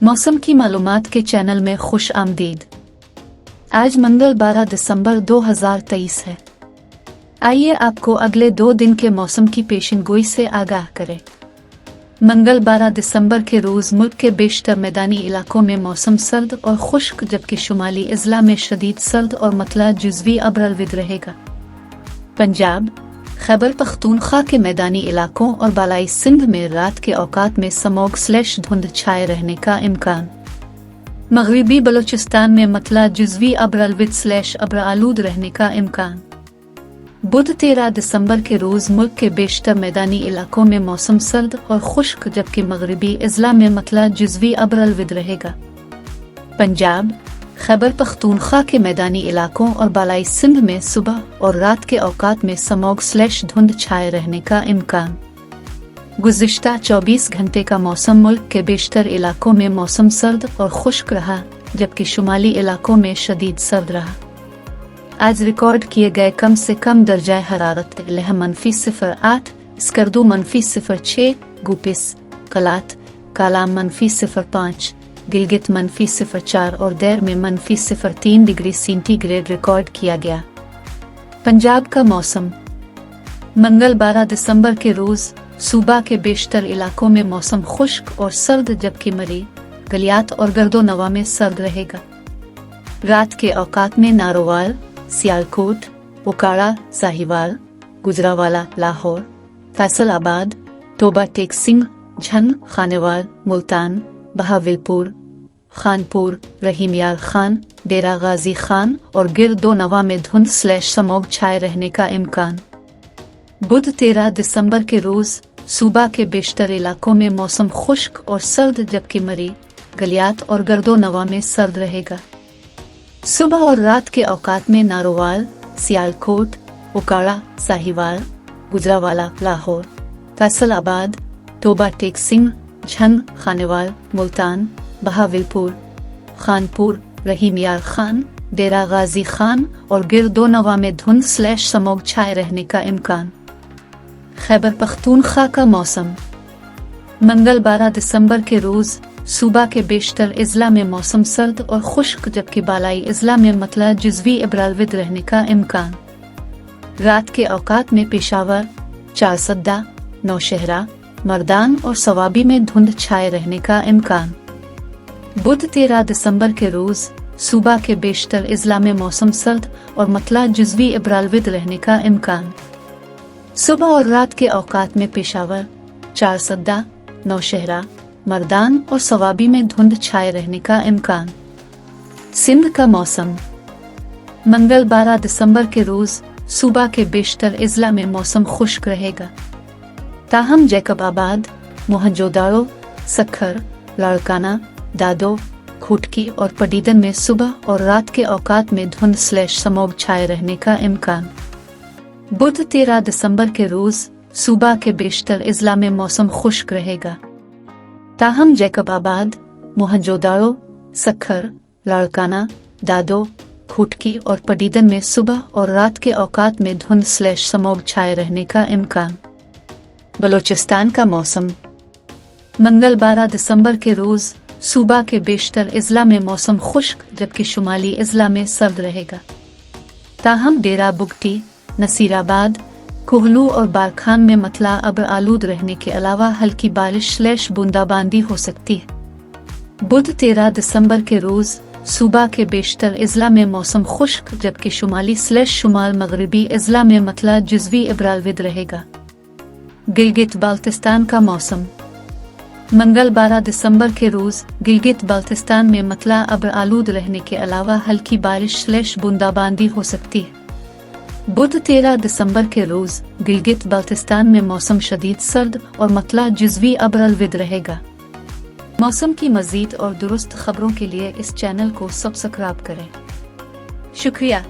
मौसम की मालूमात के चैनल में खुश आमदीद। आज मंगल 12 दिसंबर 2023 है। आइए आपको अगले 2 दिन के मौसम की पेशिनगोई से आगाह करें। मंगल 12 दिसंबर के रोज़ मुल्क के बेशतर मैदानी इलाकों में मौसम सर्द और खुश्क, जबकि शुमाली अजला में शदीद सर्द और मतला जुज़वी अब्र-अलविद रहेगा। पंजाब, खैबर पख्तूनख्वा के मैदानी इलाकों और बालाई सिंध में रात के औकात में स्मॉग/धुंध छाए रहने का इम्कान। मगरिबी बलूचिस्तान में मतला जुज़वी अब्र-अलविद/अब्र आलूद रहने का इम्कान। बुध 13 दिसंबर के रोज़ मुल्क के बेशतर मैदानी इलाकों में मौसम सर्द और खुश्क, जबकि मगरिबी अजला में मतला जुज़वी अब्र-अलविद रहेगा। पंजाब, खैबर पख्तूनख्वा के मैदानी इलाकों और बालाई सिंध में सुबह और रात के औकात में स्मॉग/धुंध छाए रहने का इम्कान। गुज़िश्ता 24 घंटे का मौसम मुल्क के बेशतर इलाकों में मौसम सर्द और खुश्क रहा, जबकि शुमाली इलाकों में शदीद सर्द रहा। आज रिकॉर्ड किए गए कम से कम दर्जा हरारत लेह -0.8, स्कर्दू -0.6, गुपिस, कलात, कालाम -0.5, गिलगित -0.4 और देर में -0.3 डिग्री सेंटीग्रेड रिकॉर्ड किया गया। पंजाब का मौसम। मंगल 12 दिसंबर के रोज़ सूबा के बेशतर इलाकों में मौसम खुश्क और सर्द, जबकि मरी, गलियात और गर्दो नवा में सर्द रहेगा। रात के औकात में नारोवाल, सियालकोट, ओकाड़ा, साहिवाल, गुजरावाला, लाहौर, फैसलाबाद, टोबा टेक सिंह, झन, खानेवाल, मुल्तान, बहावलपुर, खानपुर, रहीम यार खान, डेरा गाजी खान और गिरदो नवा में धुंध/स्मॉग छाए रहने का इम्कान। बुध 13 दिसंबर के रोज़ सूबा के बेशतर इलाकों में मौसम खुश्क और सर्द, जबकि मरी, गलियात और गर्दो नवा में सर्द रहेगा। सुबह और रात के औकात में नारोवाल, सियालकोट, ओकाड़ा, साहिवाल, गुजरावाला, लाहौर, फैसलाबाद, टोबा टेक सिंह, झन, खानेवाल, मुल्तान, बहावलपुर, खानपुर, रहीम यार खान, डेरा गाजी खान और गिरदो नवा में धुंध/स्मॉग छाए रहने का इम्कान। खैबर पख्तूनख्वा का मौसम। मंगल 12 दिसंबर के रोज़ सूबा के बेशतर अजला में मौसम सर्द और खुश्क, जबकि बालाई अजला में मतला जुज़वी अब्र-अलविद रहने का इम्कान। रात के औकात में पेशावर, चारसद्दा, नौशहरा, मर्दान और सवाबी में धुंध छाए रहने का इम्कान। बुध 13 दिसंबर के रोज़ सूबा के बेशतर अजला में मौसम सर्द और मतला जुज़वी अब्र-अलविद रहने का इम्कान। सुबह और रात के औकात में पेशावर, चारसद्दा, नौशहरा, मर्दान और सवाबी में धुंध छाए रहने का इम्कान। सिंध का मौसम। मंगल 12 दिसंबर के रोज़ सूबा के बेशतर अजला में मौसम खुश्क रहेगा। ताहम जैकबाबाद, मोहनजोदाड़ो, सखर, लाड़काना, दादो, खुटकी और पडीदन में सुबह और रात के औकात में धुंध/स्मॉग छाए रहने का इम्कान। बुध 13 दिसंबर के रोज़ सूबा के बेशतर अजला में मौसम खुश्क रहेगा। ताहम जैकबाबाद, मोहनजोदाड़ो, सखर, लाड़काना, दादो, खुटकी और पडीदन में सुबह और रात के औकात में धुंध/स्मॉग छाए रहने का इम्कान। बलूचिस्तान का मौसम। मंगल 12 दिसंबर के रोज़ सूबा के बेशतर अजला में मौसम खुश्क, जबकि शुमाली अजला में सर्द रहेगा। ताहम डेरा बुगटी, नसीराबाद, कोहलू और बारखान में मतला अब्र आलूद रहने के अलावा हल्की बारिश/बूंदाबांदी हो सकती है। बुध 13 दिसंबर के रोज़ सूबा के बेशतर अजला में मौसम खुश्क, जबकि शुमाली/शुमाल मगरिबी अजला में मतला जुज़वी अब्र-अलविद रहेगा। गिलगित बाल्तिस्तान का मौसम। मंगल 12 दिसंबर के रोज़ गिलगित बाल्तिस्तान में मतला अब्र आलूद रहने के अलावा हल्की बारिश/बूंदाबांदी हो सकती है। बुध 13 दिसंबर के रोज़ गिलगित बाल्तिस्तान में मौसम शदीद सर्द और मतला जुज़वी अब्र-अलविद रहेगा। मौसम की मज़ीद और दुरुस्त खबरों के लिए इस चैनल को सब्सक्राइब करें। शुक्रिया।